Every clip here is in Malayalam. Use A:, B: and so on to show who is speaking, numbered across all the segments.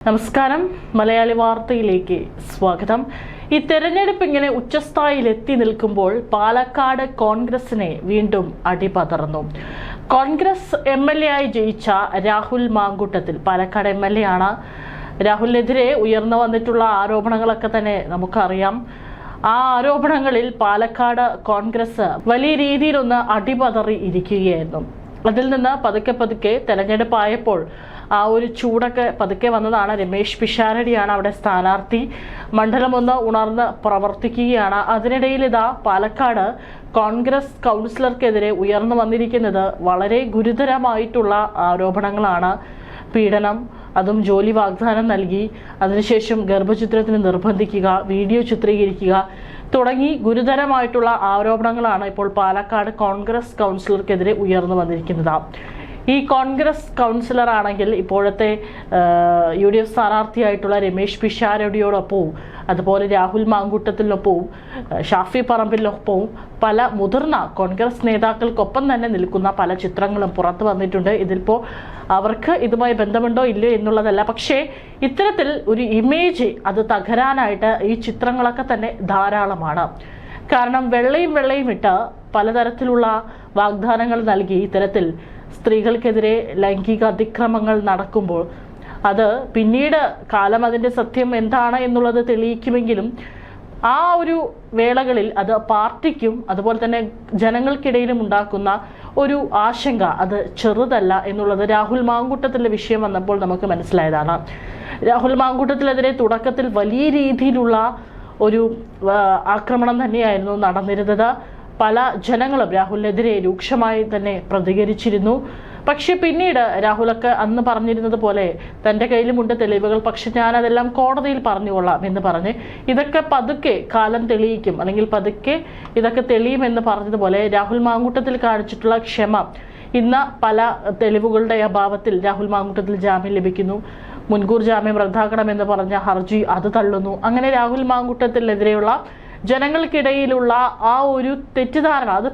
A: നമസ്കാരം. മലയാളി വാർത്തയിലേക്ക് സ്വാഗതം. ഈ തെരഞ്ഞെടുപ്പ് ഇങ്ങനെ ഉച്ചസ്ഥായിയിൽ എത്തി നിൽക്കുമ്പോൾ പാലക്കാട് കോൺഗ്രസിനെ വീണ്ടും അടിപതർന്നു. കോൺഗ്രസ് MLA ആയി ജയിച്ച രാഹുൽ മാങ്കൂട്ടത്തിൽ, പാലക്കാട് MLA ആണ്. രാഹുലിനെതിരെ ഉയർന്നു വന്നിട്ടുള്ള ആരോപണങ്ങളൊക്കെ തന്നെ നമുക്കറിയാം. ആ ആരോപണങ്ങളിൽ പാലക്കാട് കോൺഗ്രസ് വലിയ രീതിയിലൊന്ന് അടിപതറി ഇരിക്കുകയായിരുന്നു. അതിൽ നിന്ന് പതുക്കെ തെരഞ്ഞെടുപ്പായപ്പോൾ ആ ഒരു ചൂടൊക്കെ പതുക്കെ വന്നതാണ്. രമേശ് പിഷാരടിയാണ് അവിടെ സ്ഥാനാർത്ഥി. മണ്ഡലം ഒന്ന് ഉണർന്ന് പ്രവർത്തിക്കുകയാണ്. അതിനിടയിൽ ഇതാ പാലക്കാട് കോൺഗ്രസ് കൗൺസിലർക്കെതിരെ ഉയർന്നു വന്നിരിക്കുന്നത് വളരെ ഗുരുതരമായിട്ടുള്ള ആരോപണങ്ങളാണ്. പീഡനം, അതും ജോലി വാഗ്ദാനം നൽകി, അതിനുശേഷം ഗർഭചിത്രത്തിന് നിർബന്ധിക്കുക, വീഡിയോ ചിത്രീകരിക്കുക തുടങ്ങി ഗുരുതരമായിട്ടുള്ള ആരോപണങ്ങളാണ് ഇപ്പോൾ പാലക്കാട് കോൺഗ്രസ് കൗൺസിലർക്കെതിരെ ഉയർന്നു വന്നിരിക്കുന്നത്. ഈ കോൺഗ്രസ് കൗൺസിലർ ആണെങ്കിൽ ഇപ്പോഴത്തെ UDF സ്ഥാനാർത്ഥിയായിട്ടുള്ള രമേശ് പിഷാരടിയോടൊപ്പവും അതുപോലെ രാഹുൽ മാങ്കൂട്ടത്തിനൊപ്പവും ഷാഫി പറമ്പിലിനൊപ്പവും പല മുതിർന്ന കോൺഗ്രസ് നേതാക്കൾക്കൊപ്പം തന്നെ നിൽക്കുന്ന പല ചിത്രങ്ങളും പുറത്തു വന്നിട്ടുണ്ട്. ഇതിപ്പോൾ അവർക്ക് ഇതുമായി ബന്ധമുണ്ടോ ഇല്ലയോ എന്നുള്ളതല്ല, പക്ഷേ ഇത്തരത്തിൽ ഒരു ഇമേജ് അത് തകരാനായിട്ട് ഈ ചിത്രങ്ങളൊക്കെ തന്നെ ധാരാളമാണ്. കാരണം വെള്ളയും ഇട്ട് പലതരത്തിലുള്ള വാഗ്ദാനങ്ങൾ നൽകി ഇത്തരത്തിൽ സ്ത്രീകൾക്കെതിരെ ലൈംഗിക അതിക്രമങ്ങൾ നടക്കുമ്പോൾ അത് പിന്നീട് കാലം അതിൻ്റെ സത്യം എന്താണ് എന്നുള്ളത് തെളിയിക്കുമെങ്കിലും ആ ഒരു വേളകളിൽ അത് പാർട്ടിക്കും അതുപോലെ തന്നെ ജനങ്ങൾക്കിടയിലും ഉണ്ടാക്കുന്ന ഒരു ആശങ്ക അത് ചെറുതല്ല എന്നുള്ളത് രാഹുൽ മാങ്കൂട്ടത്തിൻ്റെ വിഷയം വന്നപ്പോൾ നമുക്ക് മനസ്സിലായതാണ്. രാഹുൽ മാങ്കൂട്ടത്തിനെതിരെ തുടക്കത്തിൽ വലിയ രീതിയിലുള്ള ഒരു ആക്രമണം തന്നെയായിരുന്നു നടന്നിരുന്നത്. പല ജനങ്ങളും രാഹുലിനെതിരെ രൂക്ഷമായി തന്നെ പ്രതികരിച്ചിരുന്നു. പക്ഷെ പിന്നീട് രാഹുലൊക്കെ അന്ന് പറഞ്ഞിരുന്നത് പോലെ തൻ്റെ കയ്യിലുമുണ്ട് തെളിവുകൾ, പക്ഷെ ഞാനതെല്ലാം കോടതിയിൽ പറഞ്ഞുകൊള്ളാം എന്ന് പറഞ്ഞ് ഇതൊക്കെ പതുക്കെ കാലം തെളിയിക്കും, അല്ലെങ്കിൽ പതുക്കെ ഇതൊക്കെ തെളിയുമെന്ന് പറഞ്ഞതുപോലെ രാഹുൽ മാങ്കൂട്ടത്തിൽ കാണിച്ചിട്ടുള്ള ക്ഷമ ഇന്ന് പല തെളിവുകളുടെ അഭാവത്തിൽ രാഹുൽ മാങ്കൂട്ടത്തിൽ ജാമ്യം ലഭിക്കുന്നു. മുൻകൂർ ജാമ്യം റദ്ദാക്കണമെന്ന് പറഞ്ഞ ഹർജി അത് തള്ളുന്നു. അങ്ങനെ രാഹുൽ മാങ്കൂട്ടത്തിനെതിരെയുള്ള ജനങ്ങൾക്കിടയിലുള്ള ആ ഒരു തെറ്റിദ്ധാരണ അത്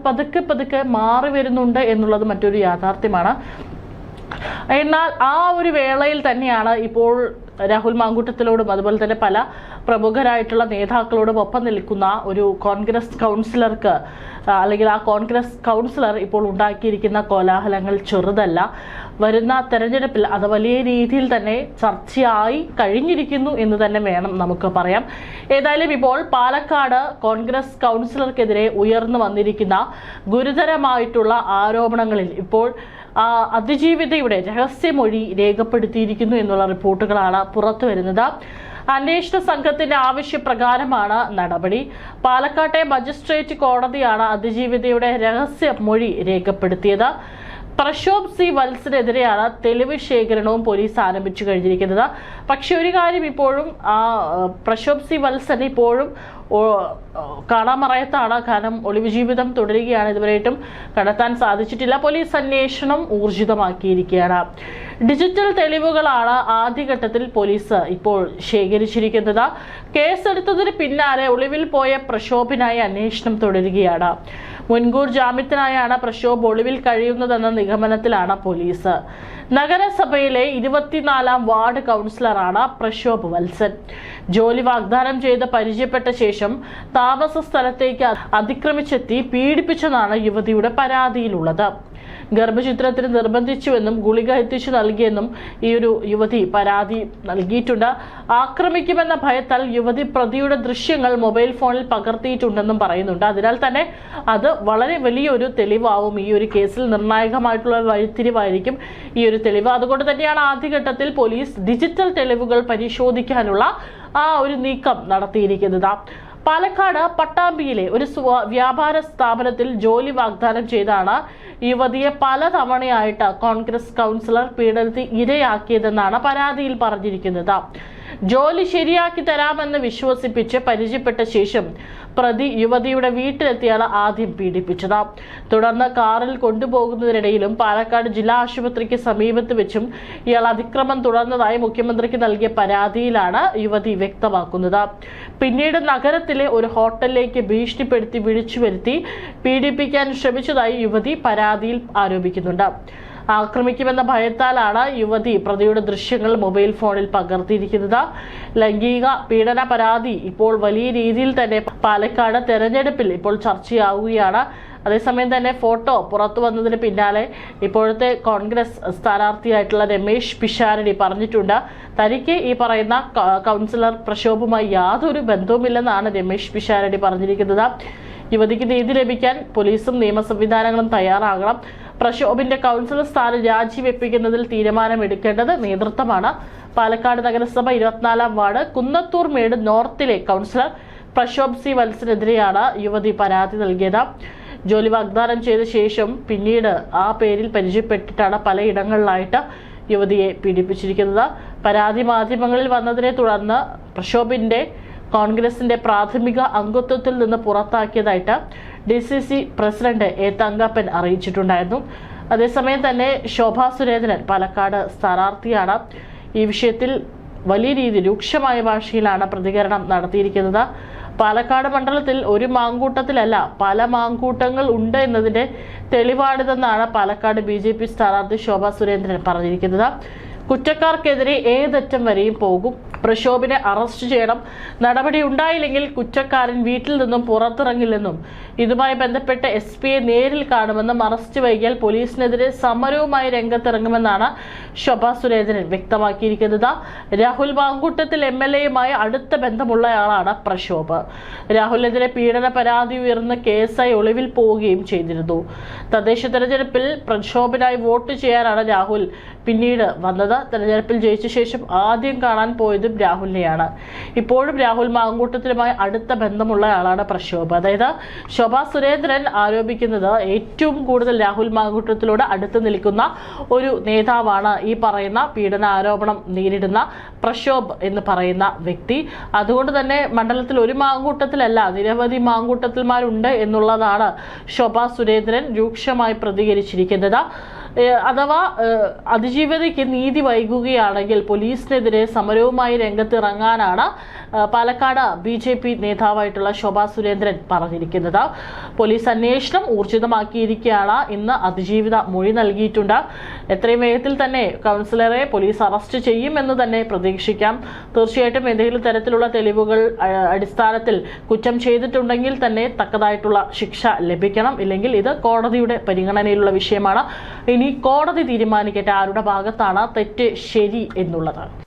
A: പതുക്കെ മാറി വരുന്നുണ്ട് എന്നുള്ളത് മറ്റൊരു യാഥാർത്ഥ്യമാണ്. എന്നാൽ ആ ഒരു വേളയിൽ തന്നെയാണ് ഇപ്പോൾ രാഹുൽ മാങ്കൂട്ടത്തിലോടും അതുപോലെ തന്നെ പല പ്രമുഖരായിട്ടുള്ള നേതാക്കളോടും ഒപ്പം നിൽക്കുന്ന ഒരു കോൺഗ്രസ് കൗൺസിലർക്ക് അല്ലെങ്കിൽ ആ കോൺഗ്രസ് കൗൺസിലർ ഇപ്പോൾ ഉണ്ടാക്കിയിരിക്കുന്ന കോലാഹലങ്ങൾ ചെറുതല്ല. വരുന്ന തെരഞ്ഞെടുപ്പിൽ അത് വലിയ രീതിയിൽ തന്നെ ചർച്ചയായി കഴിഞ്ഞിരിക്കുന്നു എന്ന് തന്നെ വേണം നമുക്ക് പറയാം. ഏതായാലും ഇപ്പോൾ പാലക്കാട് കോൺഗ്രസ് കൗൺസിലർക്കെതിരെ ഉയർന്നു വന്നിരിക്കുന്ന ഗുരുതരമായിട്ടുള്ള ആരോപണങ്ങളിൽ ഇപ്പോൾ അതിജീവിതയുടെ രഹസ്യമൊഴി രേഖപ്പെടുത്തിയിരിക്കുന്നു എന്നുള്ള റിപ്പോർട്ടുകളാണ് പുറത്തു വരുന്നത്. അന്വേഷണ സംഘത്തിന്റെ ആവശ്യപ്രകാരമാണ് നടപടി. പാലക്കാട്ടെ മജിസ്ട്രേറ്റ് കോടതിയാണ് അതിജീവിതയുടെ രഹസ്യമൊഴി രേഖപ്പെടുത്തിയത്. പ്രശോഭ് സി വത്സിനെതിരെയാണ് തെളിവ് ശേഖരണവും പോലീസ് ആരംഭിച്ചു കഴിഞ്ഞിരിക്കുന്നത്. പക്ഷെ ഒരു കാര്യം ഇപ്പോഴും പ്രശോഭ് സി വത്സൻ ഇപ്പോഴും കാണാമറയത്താണ്. കാരണം ഒളിവ് ജീവിതം തുടരുകയാണ്. ഇതുവരെയായിട്ടും കണ്ടെത്താൻ സാധിച്ചിട്ടില്ല. പോലീസ് അന്വേഷണം ഊർജിതമാക്കിയിരിക്കുകയാണ്. ഡിജിറ്റൽ തെളിവുകളാണ് ആദ്യഘട്ടത്തിൽ പോലീസ് ഇപ്പോൾ ശേഖരിച്ചിരിക്കുന്നത്. കേസെടുത്തതിന് പിന്നാലെ ഒളിവിൽ പോയ പ്രശോഭിനായി അന്വേഷണം തുടരുകയാണ്. മുൻകൂർ ജാമ്യത്തിനായാണ് പ്രശോഭ് ഒളിവിൽ കഴിയുന്നതെന്ന നിഗമനത്തിലാണ് പോലീസ്. നഗരസഭയിലെ 24ാം വാർഡ് കൗൺസിലറാണ് പ്രശോഭ് വത്സൻ. ജോലി വാഗ്ദാനം ചെയ്ത് പരിചയപ്പെട്ട ശേഷം താമസ സ്ഥലത്തേക്ക് അതിക്രമിച്ചെത്തി പീഡിപ്പിച്ചെന്നാണ് യുവതിയുടെ പരാതിയിലുള്ളത്. ഗർഭചിത്രത്തിന് നിർബന്ധിച്ചുവെന്നും ഗുളിക എത്തിച്ചു നൽകിയെന്നും ഈ ഒരു യുവതി പരാതി നൽകിയിട്ടുണ്ട്. ആക്രമിക്കുമെന്ന ഭയത്താൽ യുവതി പ്രതിയുടെ ദൃശ്യങ്ങൾ മൊബൈൽ ഫോണിൽ പകർത്തിയിട്ടുണ്ടെന്നും പറയുന്നുണ്ട്. അതിനാൽ തന്നെ അത് വളരെ വലിയൊരു തെളിവാവും. ഈ ഒരു കേസിൽ നിർണായകമായിട്ടുള്ള വഴിത്തിരിവായിരിക്കും ഈ ഒരു തെളിവ്. അതുകൊണ്ട് തന്നെയാണ് ആദ്യഘട്ടത്തിൽ പോലീസ് ഡിജിറ്റൽ തെളിവുകൾ പരിശോധിക്കാനുള്ള ആ ഒരു നീക്കം നടത്തിയിരിക്കുന്നത്. പാലക്കാട് പട്ടാമ്പിയിലെ ഒരു വ്യാപാര സ്ഥാപനത്തിൽ ജോലി വാഗ്ദാനം ചെയ്താണ് യുവതിയെ പലതവണയായിട്ട് കോൺഗ്രസ് കൗൺസിലർ പീഡനത്തിന് ഇരയാക്കിയതെന്നാണ് പരാതിയിൽ പറഞ്ഞിരിക്കുന്നത്. ജോലി ശരിയാക്കി തരാമെന്ന് വിശ്വസിപ്പിച്ച് പരിചയപ്പെട്ട ശേഷം പ്രതി യുവതിയുടെ വീട്ടിലെത്തിയാണ് ആദ്യം പീഡിപ്പിച്ചത്. തുടർന്ന് കാറിൽ കൊണ്ടുപോകുന്നതിനിടയിലും പാലക്കാട് ജില്ലാ ആശുപത്രിക്ക് സമീപത്ത് വെച്ചും ഇയാൾ അതിക്രമം തുടർന്നതായി മുഖ്യമന്ത്രിക്ക് നൽകിയ പരാതിയിലാണ് യുവതി വ്യക്തമാക്കുന്നത്. പിന്നീട് നഗരത്തിലെ ഒരു ഹോട്ടലിലേക്ക് ഭീഷണിപ്പെടുത്തി വിളിച്ചു വരുത്തി പീഡിപ്പിക്കാൻ ശ്രമിച്ചതായി യുവതി പരാതിയിൽ ആരോപിക്കുന്നുണ്ട്. ആക്രമിക്കുമെന്ന ഭയത്താലാണ് യുവതി പ്രതിയുടെ ദൃശ്യങ്ങൾ മൊബൈൽ ഫോണിൽ പകർത്തിയിരിക്കുന്നത്. ലൈംഗിക പീഡന പരാതി ഇപ്പോൾ വലിയ രീതിയിൽ തന്നെ പാലക്കാട് തെരഞ്ഞെടുപ്പിൽ ഇപ്പോൾ ചർച്ചയാവുകയാണ്. അതേസമയം തന്നെ ഫോട്ടോ പുറത്തു വന്നതിന് പിന്നാലെ ഇപ്പോഴത്തെ കോൺഗ്രസ് സ്ഥാനാർത്ഥിയായിട്ടുള്ള രമേശ് പിഷാരടി പറഞ്ഞിട്ടുണ്ട്, തനിക്ക് ഈ പറയുന്ന കൗൺസിലർ പ്രക്ഷോഭവുമായി യാതൊരു ബന്ധവുമില്ലെന്നാണ് രമേശ് പിഷാരടി പറഞ്ഞിരിക്കുന്നത്. യുവതിക്ക് നീതി ലഭിക്കാൻ പോലീസും നിയമ സംവിധാനങ്ങളും തയ്യാറാകണം. പ്രക്ഷോഭിന്റെ കൗൺസിലർ സ്ഥാനം രാജിവെപ്പിക്കുന്നതിൽ തീരുമാനമെടുക്കേണ്ടത് നേതൃത്വമാണ്. പാലക്കാട് നഗരസഭ 24-ാം വാർഡ് കുന്നത്തൂർ മേട് നോർത്തിലെ കൗൺസിലർ പ്രക്ഷോഭ് സി വത്സനെതിരെയാണ് യുവതി പരാതി നൽകിയത്. ജോലി വാഗ്ദാനം ചെയ്ത ശേഷം പിന്നീട് ആ പേരിൽ പരിചയപ്പെട്ടിട്ടാണ് പലയിടങ്ങളിലായിട്ട് യുവതിയെ പീഡിപ്പിച്ചിരിക്കുന്നത്. പരാതി മാധ്യമങ്ങളിൽ വന്നതിനെ തുടർന്ന് പ്രക്ഷോഭിന്റെ കോൺഗ്രസിന്റെ പ്രാഥമിക അംഗത്വത്തിൽ നിന്ന് പുറത്താക്കിയതായിട്ട് DCC പ്രസിഡന്റ് എ തങ്കപ്പൻ അറിയിച്ചിട്ടുണ്ടായിരുന്നു. അതേസമയം തന്നെ ശോഭാ സുരേന്ദ്രൻ പാലക്കാട് സ്ഥാനാർത്ഥിയാണ്. ഈ വിഷയത്തിൽ വലിയ രീതിയിൽ രൂക്ഷമായ ഭാഷയിലാണ് പ്രതികരണം നടത്തിയിരിക്കുന്നത്. പാലക്കാട് മണ്ഡലത്തിൽ ഒരു മാങ്കൂട്ടത്തിലല്ല പല മാങ്കൂട്ടങ്ങൾ ഉണ്ട് എന്നതിന്റെ തെളിവാണിതെന്നാണ് പാലക്കാട് BJP സ്ഥാനാർത്ഥി ശോഭാ സുരേന്ദ്രൻ പറഞ്ഞിരിക്കുന്നത്. കുറ്റക്കാർക്കെതിരെ ഏതറ്റം വരെയും പോകും. പ്രക്ഷോഭിനെ അറസ്റ്റ് ചെയ്യണം. നടപടി ഉണ്ടായില്ലെങ്കിൽ കുറ്റക്കാരൻ വീട്ടിൽ നിന്നും പുറത്തിറങ്ങില്ലെന്നും ഇതുമായി ബന്ധപ്പെട്ട് SP-യെ നേരിൽ കാണുമെന്നും അറസ്റ്റ് വൈകിയാൽ പോലീസിനെതിരെ സമരവുമായി രംഗത്തിറങ്ങുമെന്നാണ് ശോഭാ സുരേന്ദ്രൻ വ്യക്തമാക്കിയിരിക്കുന്നത്. രാഹുൽ മാങ്കൂട്ടത്തിൽ MLA-യുമായി അടുത്ത ബന്ധമുള്ളയാളാണ് പ്രക്ഷോഭ്. രാഹുലിനെതിരെ പീഡന പരാതി ഉയർന്ന കേസായി ഒളിവിൽ പോവുകയും ചെയ്തിരുന്നു. തദ്ദേശ തെരഞ്ഞെടുപ്പിൽ പ്രക്ഷോഭിനായി വോട്ട് ചെയ്യാനാണ് രാഹുൽ പിന്നീട് വന്നത്. തെരഞ്ഞെടുപ്പിൽ ജയിച്ച ശേഷം ആദ്യം കാണാൻ പോയതും രാഹുലിനെയാണ്. ഇപ്പോഴും രാഹുൽ മാങ്കൂട്ടത്തിലുമായി അടുത്ത ബന്ധമുള്ള ആളാണ് പ്രക്ഷോഭ്. അതായത് ശോഭാ സുരേന്ദ്രൻ ആരോപിക്കുന്നത് ഏറ്റവും കൂടുതൽ രാഹുൽ മാങ്കൂട്ടത്തിലൂടെ അടുത്ത് നിൽക്കുന്ന ഒരു നേതാവാണ് ഈ പറയുന്ന പീഡന ആരോപണം നേരിടുന്ന പ്രക്ഷോഭ് എന്ന് പറയുന്ന വ്യക്തി. അതുകൊണ്ട് തന്നെ മണ്ഡലത്തിൽ ഒരു മാങ്കൂട്ടത്തിലല്ല നിരവധി മാങ്കൂട്ടത്തിൽമാരുണ്ട് എന്നുള്ളതാണ് ശോഭാ സുരേന്ദ്രൻ രൂക്ഷമായി പ്രതികരിച്ചിരിക്കുന്നത്. അഥവാ അതിജീവിതയ്ക്ക് നീതി വൈകുകയാണെങ്കിൽ പോലീസിനെതിരെ സമരവുമായി രംഗത്തിറങ്ങാനാണ് പാലക്കാട് BJP നേതാവായിട്ടുള്ള ശോഭാ സുരേന്ദ്രൻ പറഞ്ഞിരിക്കുന്നത്. പോലീസ് അന്വേഷണം ഊർജിതമാക്കിയിരിക്കുകയാണ്. ഇന്ന് അതിജീവിത മൊഴി നൽകിയിട്ടുണ്ട്. എത്രയും വേഗത്തിൽ തന്നെ കൗൺസിലറെ പോലീസ് അറസ്റ്റ് ചെയ്യുമെന്ന് തന്നെ പ്രതീക്ഷിക്കാം. തീർച്ചയായിട്ടും എന്തെങ്കിലും തരത്തിലുള്ള തെളിവുകൾ അടിസ്ഥാനത്തിൽ കുറ്റം ചെയ്തിട്ടുണ്ടെങ്കിൽ തന്നെ തക്കതായിട്ടുള്ള ശിക്ഷ ലഭിക്കണം. ഇല്ലെങ്കിൽ ഇത് കോടതിയുടെ പരിഗണനയിലുള്ള വിഷയമാണ്. ഇനി കോടതി തീരുമാനിക്കട്ടെ ആരുടെ ഭാഗത്താണ് തെറ്റ് ശരി എന്നുള്ളത്.